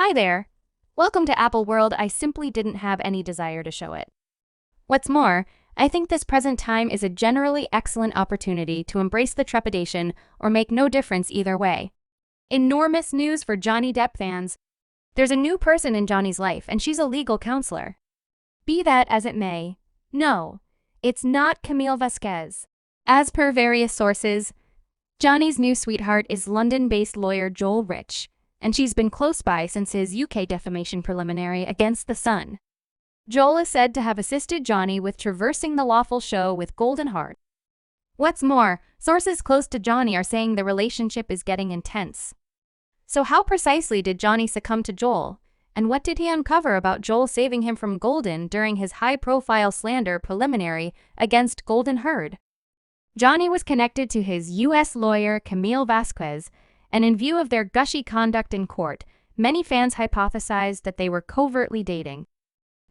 Hi there. Welcome to Apple World. I simply didn't have any desire to show it. What's more, I think this present time is a generally excellent opportunity to embrace the trepidation or make no difference either way. Enormous news for Johnny Depp fans. There's a new person in Johnny's life, and she's a legal counselor. Be that as it may, no, it's not Camille Vasquez. As per various sources, Johnny's new sweetheart is London-based lawyer Joelle Rich, and she's been close by since his UK defamation preliminary against The Sun. Joelle is said to have assisted Johnny with traversing the lawful show with golden heart. What's more, sources close to Johnny are saying the relationship is getting intense. So how precisely did Johnny succumb to Joelle, and what did he uncover about Joelle saving him from Golden during his high-profile slander preliminary against Golden Heard? Johnny was connected to his U.S. lawyer Camille Vasquez, and in view of their gushy conduct in court, many fans hypothesized that they were covertly dating.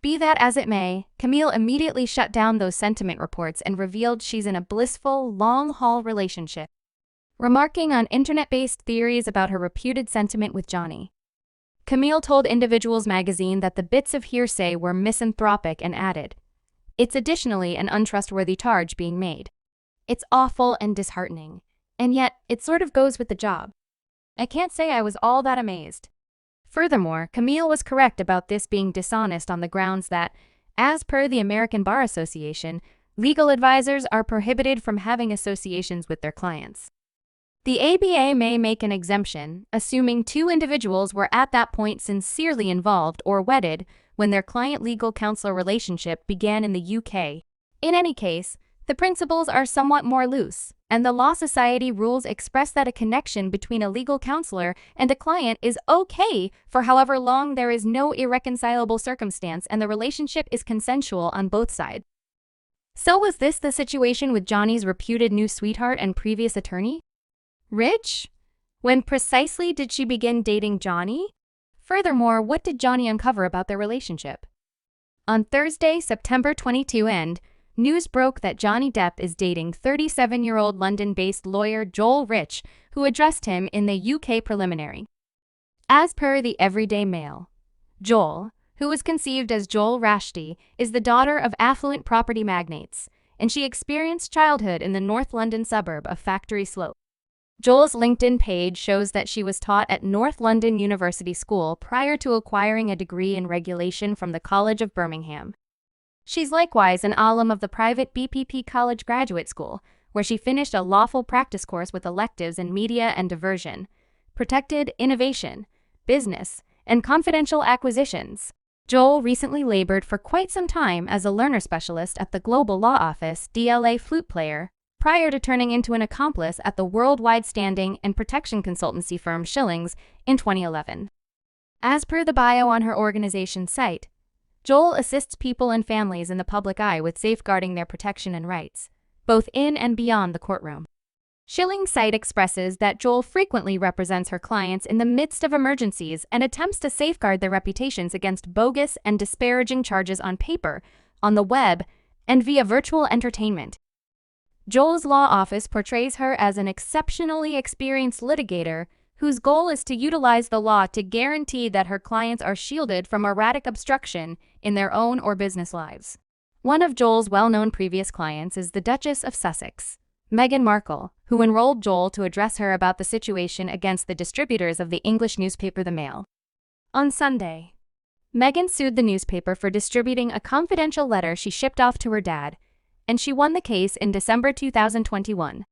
Be that as it may, Camille immediately shut down those sentiment reports and revealed she's in a blissful, long-haul relationship, remarking on internet-based theories about her reputed sentiment with Johnny. Camille told Individuals magazine that the bits of hearsay were misanthropic and added, "It's additionally an untrustworthy charge being made. It's awful and disheartening, and yet it sort of goes with the job. I can't say I was all that amazed." Furthermore, Camille was correct about this being dishonest on the grounds that, as per the American Bar Association, legal advisors are prohibited from having associations with their clients. The ABA may make an exemption, assuming two individuals were at that point sincerely involved or wedded when their client-legal counselor relationship began in the UK. In any case, the principles are somewhat more loose, and the Law Society rules express that a connection between a legal counselor and a client is okay for however long there is no irreconcilable circumstance and the relationship is consensual on both sides. So was this the situation with Johnny's reputed new sweetheart and previous attorney, Rich? When precisely did she begin dating Johnny? Furthermore, what did Johnny uncover about their relationship? On Thursday, September 22, news broke that Johnny Depp is dating 37-year-old London-based lawyer Joelle Rich, who addressed him in the UK preliminary. As per the Everyday Mail, Joelle, who was conceived as Joelle Rich, is the daughter of affluent property magnates, and she experienced childhood in the North London suburb of Factory Slope. Joelle's LinkedIn page shows that she was taught at North London University School prior to acquiring a degree in regulation from the College of Birmingham. She's likewise an alum of the private BPP College Graduate School, where she finished a lawful practice course with electives in media and diversion, protected innovation, business, and confidential acquisitions. Joelle recently labored for quite some time as a learner specialist at the Global Law Office DLA flute player, prior to turning into an accomplice at the worldwide standing and protection consultancy firm Schillings in 2011. As per the bio on her organization's site, Joelle assists people and families in the public eye with safeguarding their protection and rights, both in and beyond the courtroom. Schilling's site expresses that Joelle frequently represents her clients in the midst of emergencies and attempts to safeguard their reputations against bogus and disparaging charges on paper, on the web, and via virtual entertainment. Joelle's law office portrays her as an exceptionally experienced litigator whose goal is to utilize the law to guarantee that her clients are shielded from erratic obstruction in their own or business lives. One of Joelle's well-known previous clients is the Duchess of Sussex, Meghan Markle, who enrolled Joelle to address her about the situation against the distributors of the English newspaper The Mail. On Sunday, Meghan sued the newspaper for distributing a confidential letter she shipped off to her dad, and she won the case in December 2021.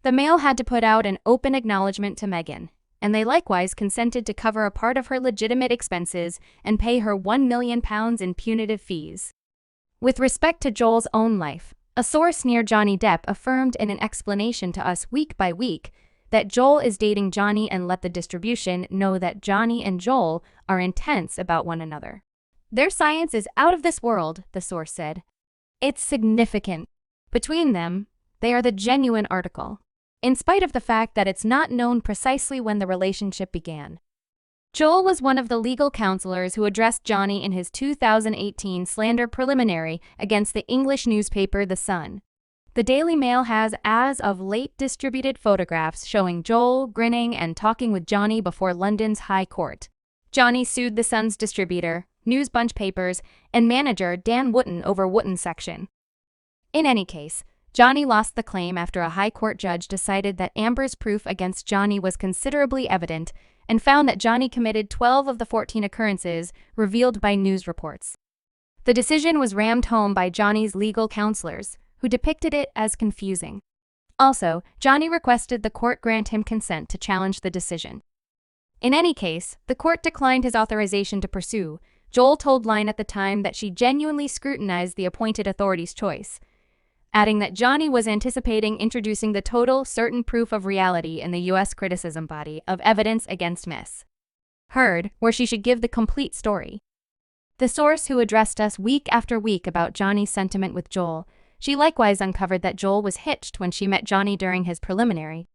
The Mail had to put out an open acknowledgement to Meghan, and they likewise consented to cover a part of her legitimate expenses and pay her £1 million in punitive fees. With respect to Joelle's own life, a source near Johnny Depp affirmed in an explanation to us week by week that Joelle is dating Johnny and let the distribution know that Johnny and Joelle are intense about one another. Their science is out of this world, the source said. It's significant. Between them, they are the genuine article, in spite of the fact that it's not known precisely when the relationship began. Joelle was one of the legal counselors who addressed Johnny in his 2018 slander preliminary against the English newspaper The Sun. The Daily Mail has as of late distributed photographs showing Joelle grinning and talking with Johnny before London's High Court. Johnny sued the Sun's distributor, News Bunch Papers, and manager Dan Wooten over Wooten's section. In any case, Johnny lost the claim after a high court judge decided that Amber's proof against Johnny was considerably evident and found that Johnny committed 12 of the 14 occurrences revealed by news reports. The decision was rammed home by Johnny's legal counselors, who depicted it as confusing. Also, Johnny requested the court grant him consent to challenge the decision. In any case, the court declined his authorization to pursue. Joelle told Line at the time that she genuinely scrutinized the appointed authority's choice, adding that Johnny was anticipating introducing the total, certain proof of reality in the U.S. criticism body of evidence against Miss Heard, where she should give the complete story. The source who addressed us week after week about Johnny's sentiment with Joelle, she likewise uncovered that Joelle was hitched when she met Johnny during his preliminary.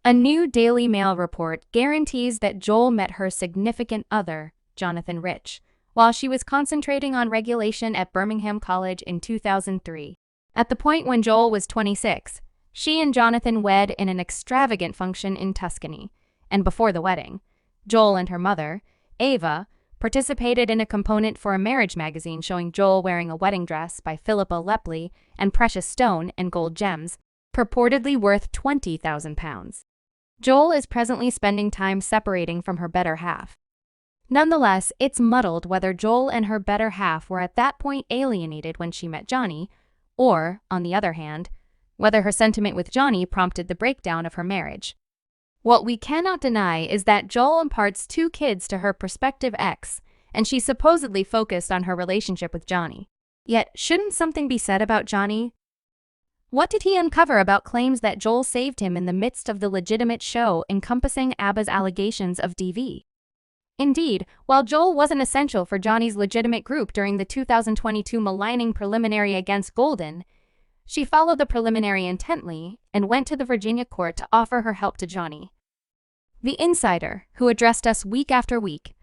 A new Daily Mail report guarantees that Joelle met her significant other, Johnny Rich, while she was concentrating on regulation at Birmingham College in 2003. At the point when Joelle was 26, she and Jonathan wed in an extravagant function in Tuscany, and before the wedding, Joelle and her mother, Ava, participated in a component for a marriage magazine showing Joelle wearing a wedding dress by Philippa Lepley and precious stone and gold gems, purportedly worth £20,000. Joelle is presently spending time separating from her better half. Nonetheless, it's muddled whether Joelle and her better half were at that point alienated when she met Johnny, or, on the other hand, whether her sentiment with Johnny prompted the breakdown of her marriage. What we cannot deny is that Joelle imparts 2 kids to her prospective ex, and she's supposedly focused on her relationship with Johnny. Yet, shouldn't something be said about Johnny? What did he uncover about claims that Joelle saved him in the midst of the legitimate show encompassing ABBA's allegations of DV? Indeed, while Joelle wasn't essential for Johnny's legitimate group during the 2022 maligning preliminary against Golden, she followed the preliminary intently and went to the Virginia court to offer her help to Johnny. The insider, who addressed us week after week,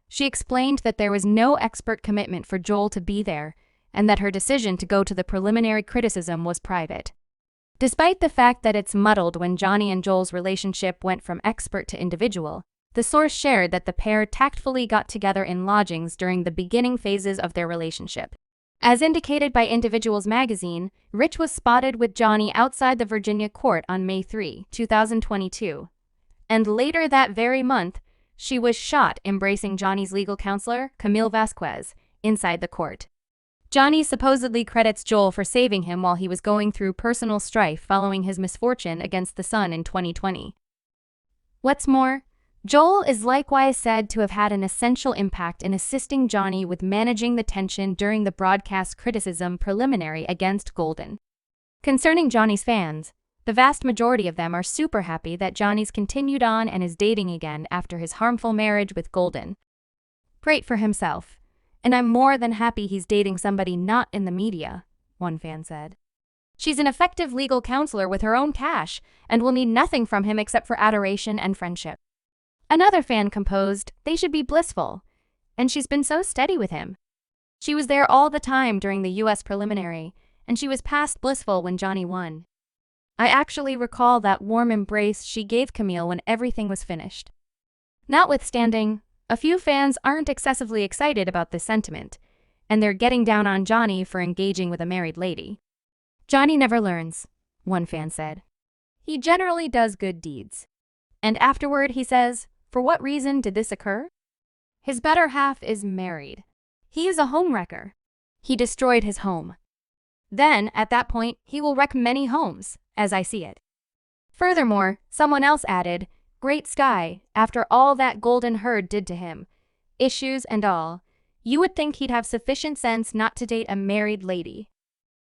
she explained that there was no expert commitment for Joelle to be there and that her decision to go to the preliminary criticism was private. Despite the fact that it's muddled when Johnny and Joelle's relationship went from expert to individual, the source shared that the pair tactfully got together in lodgings during the beginning phases of their relationship. As indicated by Individuals magazine, Rich was spotted with Johnny outside the Virginia court on May 3, 2022. And later that very month, she was shot embracing Johnny's legal counselor, Camille Vasquez, inside the court. Johnny supposedly credits Joelle for saving him while he was going through personal strife following his misfortune against the Sun in 2020. What's more, Joelle is likewise said to have had an essential impact in assisting Johnny with managing the tension during the broadcast criticism preliminary against Golden. Concerning Johnny's fans, the vast majority of them are super happy that Johnny's continued on and is dating again after his harmful marriage with Golden. Great for himself, and I'm more than happy he's dating somebody not in the media, one fan said. She's an effective legal counselor with her own cash and will need nothing from him except for adoration and friendship. Another fan composed, "They should be blissful," and she's been so steady with him. She was there all the time during the U.S. preliminary, and she was past blissful when Johnny won. I actually recall that warm embrace she gave Camille when everything was finished. Notwithstanding, a few fans aren't excessively excited about this sentiment, and they're getting down on Johnny for engaging with a married lady. Johnny never learns, one fan said. He generally does good deeds. And afterward he says, for what reason did this occur? His better half is married. He is a homewrecker. He destroyed his home. Then, at that point, he will wreck many homes, as I see it. Furthermore, someone else added, great sky, after all that Golden Herd did to him, issues and all, you would think he'd have sufficient sense not to date a married lady.